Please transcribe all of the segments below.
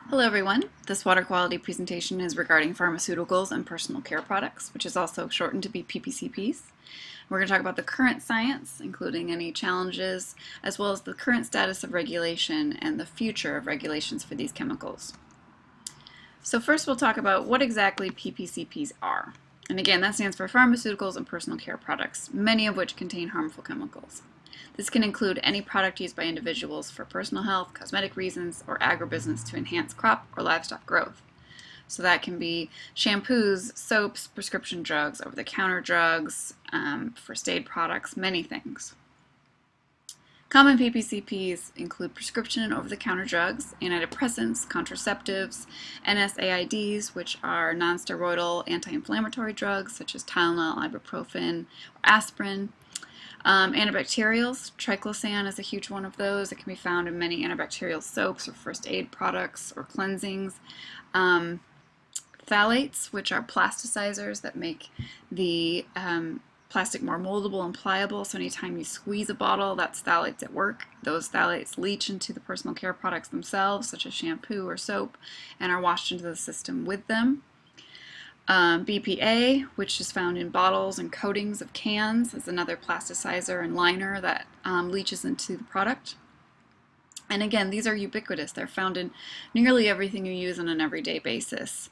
Hello everyone. This water quality presentation is regarding pharmaceuticals and personal care products, which is also shortened to be PPCPs. We're going to talk about the current science, including any challenges, as well as the current status of regulation and the future of regulations for these chemicals. So first we'll talk about what exactly PPCPs are. And again, that stands for pharmaceuticals and personal care products, many of which contain harmful chemicals. This can include any product used by individuals for personal health, cosmetic reasons, or agribusiness to enhance crop or livestock growth. So that can be shampoos, soaps, prescription drugs, over-the-counter drugs, first aid products, many things. Common PPCPs include prescription and over-the-counter drugs, antidepressants, contraceptives, NSAIDs, which are non-steroidal anti-inflammatory drugs such as Tylenol, ibuprofen, or aspirin. Antibacterials, triclosan is a huge one of those. It can be found in many antibacterial soaps or first aid products or cleansings. Phthalates, which are plasticizers that make the plastic more moldable and pliable, so anytime you squeeze a bottle, that's phthalates at work. Those phthalates leach into the personal care products themselves, such as shampoo or soap, and are washed into the system with them. BPA, which is found in bottles and coatings of cans, is another plasticizer and liner that leaches into the product. And again, these are ubiquitous. They're found in nearly everything you use on an everyday basis.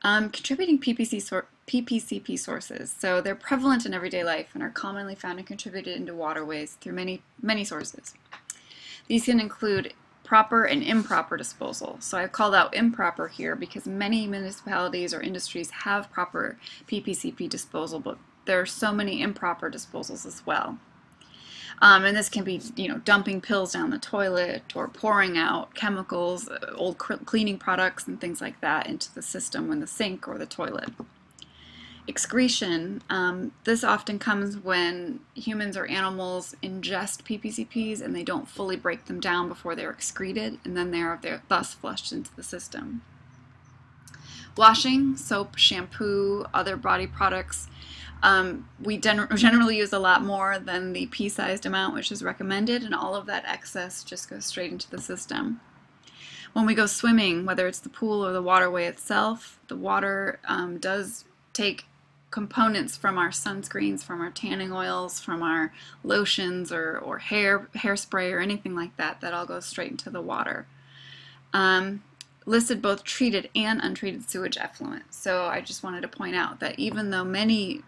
Contributing PPCP sources. So they're prevalent in everyday life and are commonly found and contributed into waterways through many sources. These can include proper and improper disposal. So I've called out improper here because many municipalities or industries have proper PPCP disposal, but there are so many improper disposals as well. And this can be, dumping pills down the toilet or pouring out chemicals, old cleaning products and things like that into the system in the sink or the toilet. Excretion, this often comes when humans or animals ingest PPCPs and they don't fully break them down before they're excreted, and then they're thus flushed into the system. Washing, soap, shampoo, other body products, we generally use a lot more than the pea-sized amount which is recommended, and all of that excess just goes straight into the system. When we go swimming, whether it's the pool or the waterway itself, the water does take components from our sunscreens, from our tanning oils, from our lotions or hairspray or anything like that. That all goes straight into the water. Listed both treated and untreated sewage effluent. So I just wanted to point out that even though many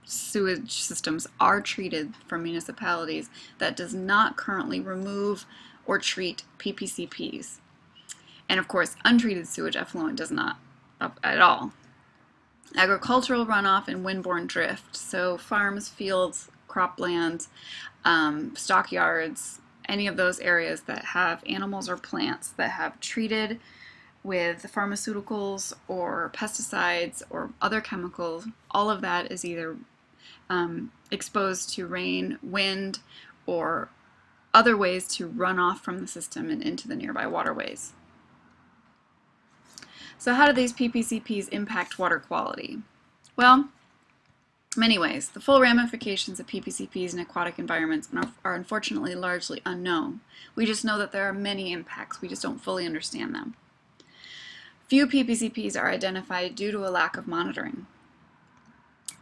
sewage systems are treated from municipalities, that does not currently remove or treat PPCPs. And of course, untreated sewage effluent does not at all. Agricultural runoff and windborne drift, so farms, fields, croplands, stockyards, any of those areas that have animals or plants that have treated with pharmaceuticals or pesticides or other chemicals, all of that is either exposed to rain, wind, or other ways to run off from the system and into the nearby waterways. So how do these PPCPs impact water quality? Well, many ways. The full ramifications of PPCPs in aquatic environments are unfortunately largely unknown. We just know that there are many impacts. We just don't fully understand them. Few PPCPs are identified due to a lack of monitoring.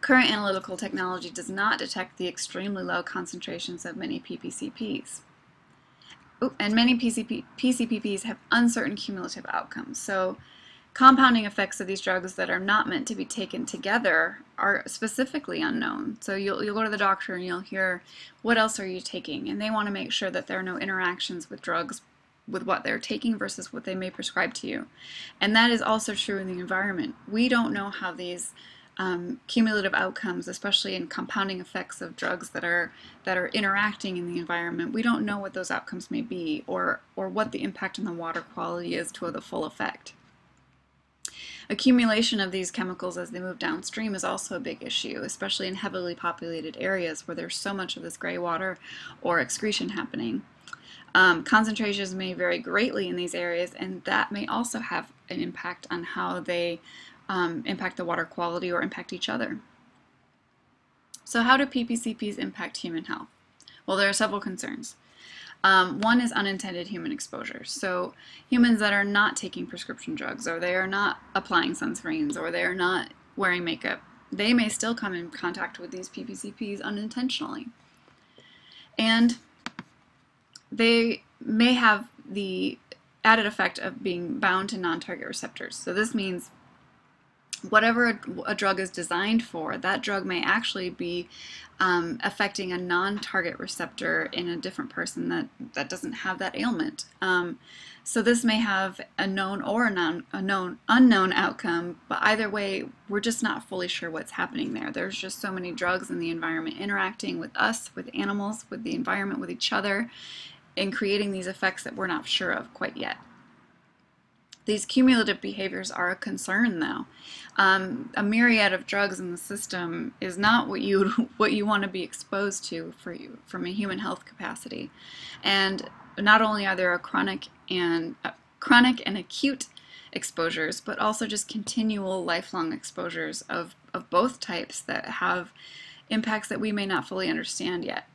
Current analytical technology does not detect the extremely low concentrations of many PPCPs. And many PCPPs have uncertain cumulative outcomes. So compounding effects of these drugs that are not meant to be taken together are specifically unknown. So you'll go to the doctor and you'll hear, what else are you taking? And they want to make sure that there are no interactions with drugs with what they're taking versus what they may prescribe to you. And that is also true in the environment. We don't know how these cumulative outcomes, especially in compounding effects of drugs that are interacting in the environment, we don't know what those outcomes may be or what the impact on the water quality is to the full effect. Accumulation of these chemicals as they move downstream is also a big issue, especially in heavily populated areas where there's so much of this gray water or excretion happening. Concentrations may vary greatly in these areas, and that may also have an impact on how they impact the water quality or impact each other. So how do PPCPs impact human health? Well, there are several concerns. One is unintended human exposure. So humans that are not taking prescription drugs, or they are not applying sunscreens, or they are not wearing makeup, they may still come in contact with these PPCPs unintentionally. And they may have the added effect of being bound to non-target receptors. So this means whatever a drug is designed for, that drug may actually be affecting a non-target receptor in a different person that doesn't have that ailment. So this may have a known or a unknown outcome, but either way, we're just not fully sure what's happening there. There's just so many drugs in the environment interacting with us, with animals, with the environment, with each other, and creating these effects that we're not sure of quite yet. These cumulative behaviors are a concern, though. A myriad of drugs in the system is not what you want to be exposed to from a human health capacity. And not only are there chronic and acute exposures, but also just continual lifelong exposures of both types that have impacts that we may not fully understand yet.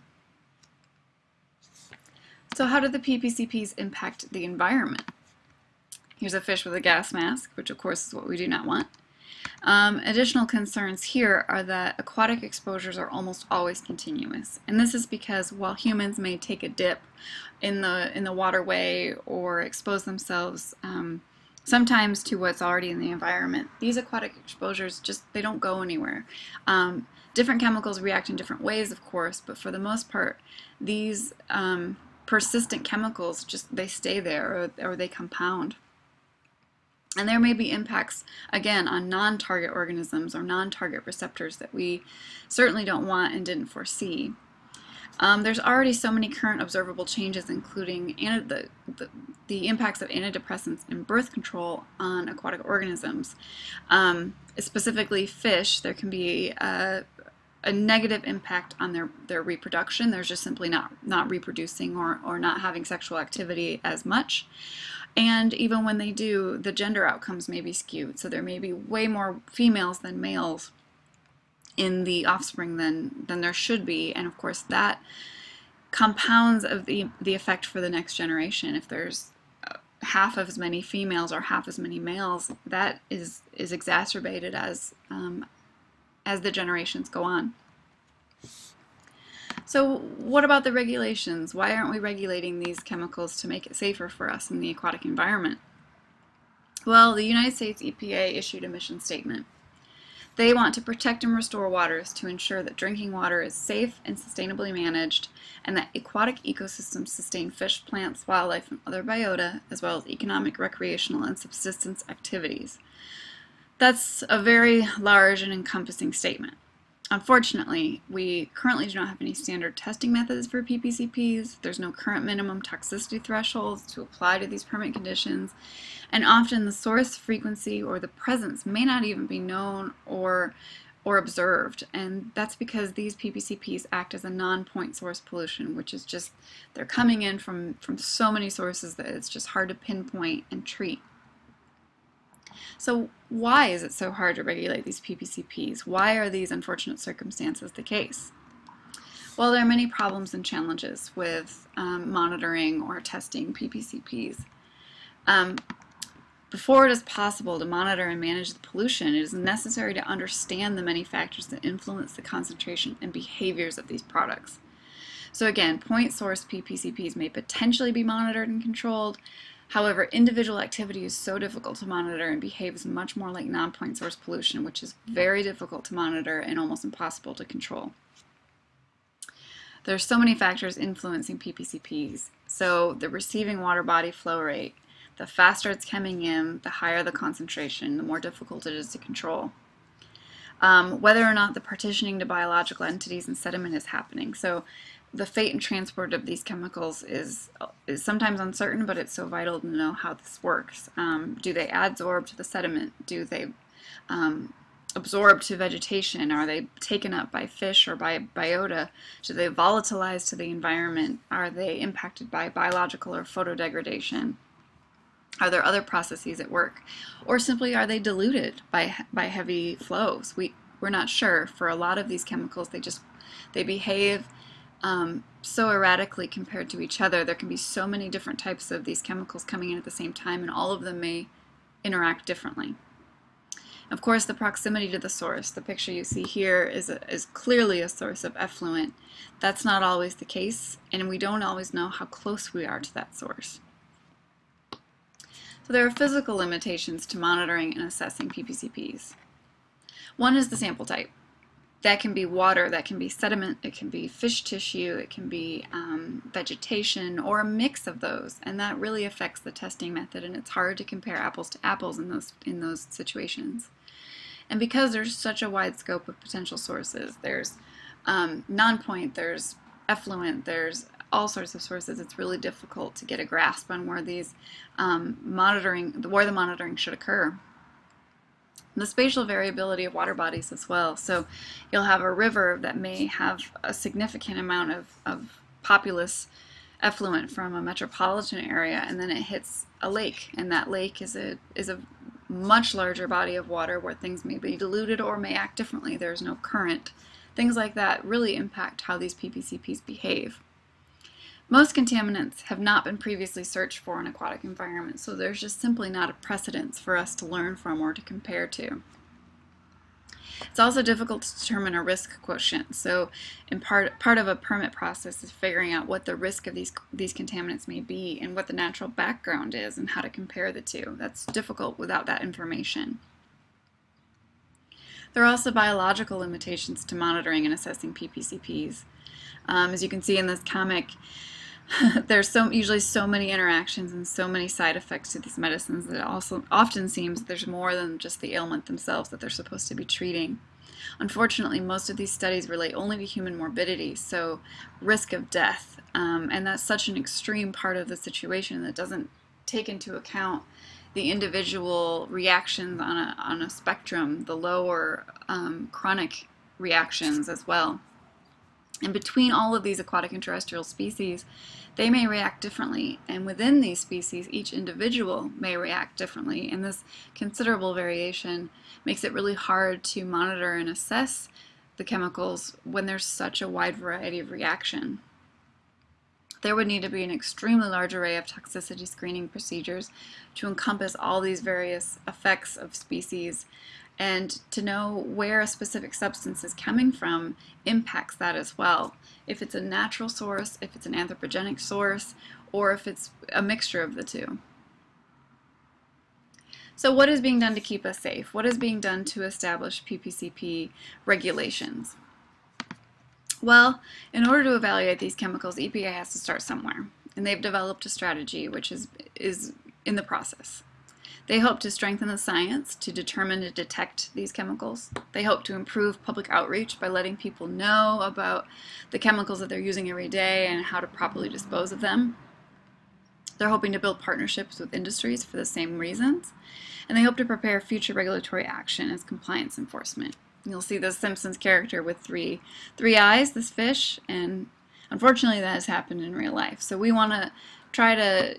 So how do the PPCPs impact the environment? Here's a fish with a gas mask, which of course is what we do not want. Additional concerns here are that aquatic exposures are almost always continuous, and this is because while humans may take a dip in the waterway or expose themselves sometimes to what's already in the environment, these aquatic exposures they don't go anywhere. Different chemicals react in different ways, of course, but for the most part, these persistent chemicals they stay there, or they compound. And there may be impacts, again, on non-target organisms or non-target receptors that we certainly don't want and didn't foresee. There's already so many current observable changes, including the impacts of antidepressants in birth control on aquatic organisms. Specifically fish, there can be a negative impact on their reproduction. They're just simply not reproducing or not having sexual activity as much. And even when they do, the gender outcomes may be skewed. So there may be way more females than males in the offspring than there should be. And of course that compounds of the effect for the next generation. If there's half as many females or half as many males, that is exacerbated as the generations go on. So what about the regulations? Why aren't we regulating these chemicals to make it safer for us in the aquatic environment? Well, the United States EPA issued a mission statement. They want to protect and restore waters to ensure that drinking water is safe and sustainably managed, and that aquatic ecosystems sustain fish, plants, wildlife, and other biota, as well as economic, recreational, and subsistence activities. That's a very large and encompassing statement. Unfortunately, we currently do not have any standard testing methods for PPCPs. There's no current minimum toxicity thresholds to apply to these permit conditions, and often the source, frequency, or the presence may not even be known or observed, and that's because these PPCPs act as a non-point source pollution, which is just, they're coming in from so many sources that it's just hard to pinpoint and treat. So why is it so hard to regulate these PPCPs? Why are these unfortunate circumstances the case? Well, there are many problems and challenges with monitoring or testing PPCPs. Before it is possible to monitor and manage the pollution, it is necessary to understand the many factors that influence the concentration and behaviors of these products. So again, point source PPCPs may potentially be monitored and controlled. However, individual activity is so difficult to monitor and behaves much more like non-point source pollution, which is very difficult to monitor and almost impossible to control. There are so many factors influencing PPCPs. So the receiving water body flow rate, the faster it's coming in, the higher the concentration, the more difficult it is to control. Whether or not the partitioning to biological entities and sediment is happening. So the fate and transport of these chemicals is sometimes uncertain, but it's so vital to know how this works. Do they adsorb to the sediment? Do they absorb to vegetation? Are they taken up by fish or by biota? Do they volatilize to the environment? Are they impacted by biological or photodegradation? Are there other processes at work? Or simply are they diluted by heavy flows? We're not sure. For a lot of these chemicals, they behave so erratically compared to each other. There can be so many different types of these chemicals coming in at the same time, and all of them may interact differently. Of course, the proximity to the source, the picture you see here, is clearly a source of effluent. That's not always the case, and we don't always know how close we are to that source. So there are physical limitations to monitoring and assessing PPCPs. One is the sample type. That can be water, that can be sediment, it can be fish tissue, it can be vegetation, or a mix of those, and that really affects the testing method, and it's hard to compare apples to apples in those situations. And because there's such a wide scope of potential sources, there's non-point, there's effluent, there's all sorts of sources, it's really difficult to get a grasp on where these the monitoring should occur. The spatial variability of water bodies as well. So you'll have a river that may have a significant amount of populous effluent from a metropolitan area, and then it hits a lake, and that lake is a much larger body of water where things may be diluted or may act differently. There's no current. Things like that really impact how these PPCPs behave. Most contaminants have not been previously searched for in aquatic environments, so there's just simply not a precedence for us to learn from or to compare to. It's also difficult to determine a risk quotient, so in part of a permit process is figuring out what the risk of these contaminants may be and what the natural background is and how to compare the two. That's difficult without that information. There are also biological limitations to monitoring and assessing PPCPs. As you can see in this comic, there's usually so many interactions and so many side effects to these medicines that it also often seems there's more than just the ailment themselves that they're supposed to be treating. Unfortunately, most of these studies relate only to human morbidity, so risk of death, and that's such an extreme part of the situation that doesn't take into account the individual reactions on a spectrum, the lower chronic reactions as well. And between all of these aquatic and terrestrial species, they may react differently, and within these species, each individual may react differently, and this considerable variation makes it really hard to monitor and assess the chemicals when there's such a wide variety of reaction. There would need to be an extremely large array of toxicity screening procedures to encompass all these various effects of species, and to know where a specific substance is coming from impacts that as well. If it's a natural source, if it's an anthropogenic source, or if it's a mixture of the two. So what is being done to keep us safe? What is being done to establish PPCP regulations? Well, in order to evaluate these chemicals, EPA has to start somewhere, and they've developed a strategy which is in the process. They hope to strengthen the science to determine and detect these chemicals. They hope to improve public outreach by letting people know about the chemicals that they're using every day and how to properly dispose of them. They're hoping to build partnerships with industries for the same reasons. And they hope to prepare future regulatory action as compliance enforcement. You'll see the Simpsons character with three eyes, this fish, and unfortunately that has happened in real life. So we want to try to,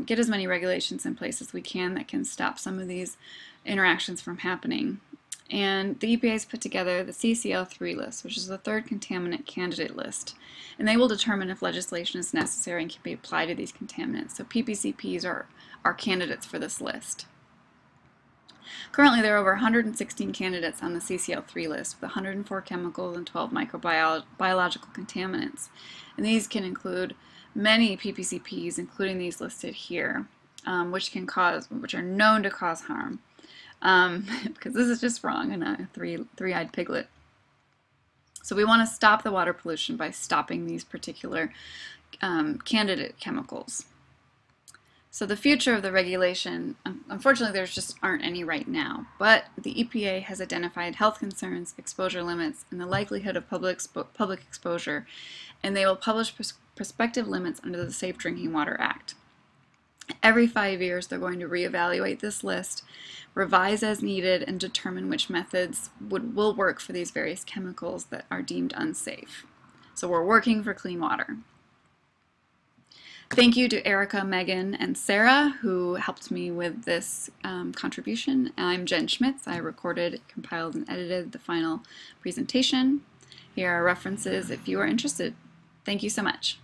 get as many regulations in place as we can that can stop some of these interactions from happening. And the EPA has put together the CCL3 list, which is the third contaminant candidate list. And they will determine if legislation is necessary and can be applied to these contaminants. So PPCPs are candidates for this list. Currently, there are over 116 candidates on the CCL3 list with 104 chemicals and 12 microbiological contaminants. And these can include many PPCPs, including these listed here, which are known to cause harm. Because this is just wrong in a three-eyed piglet. So we want to stop the water pollution by stopping these particular candidate chemicals. So the future of the regulation, unfortunately there just aren't any right now, but the EPA has identified health concerns, exposure limits, and the likelihood of public exposure, and they will publish prospective limits under the Safe Drinking Water Act. Every 5 years they're going to reevaluate this list, revise as needed, and determine which methods will work for these various chemicals that are deemed unsafe. So we're working for clean water. Thank you to Erica, Megan, and Sarah who helped me with this contribution. I'm Jen Schmitz. I recorded, compiled, and edited the final presentation. Here are references if you are interested. Thank you so much.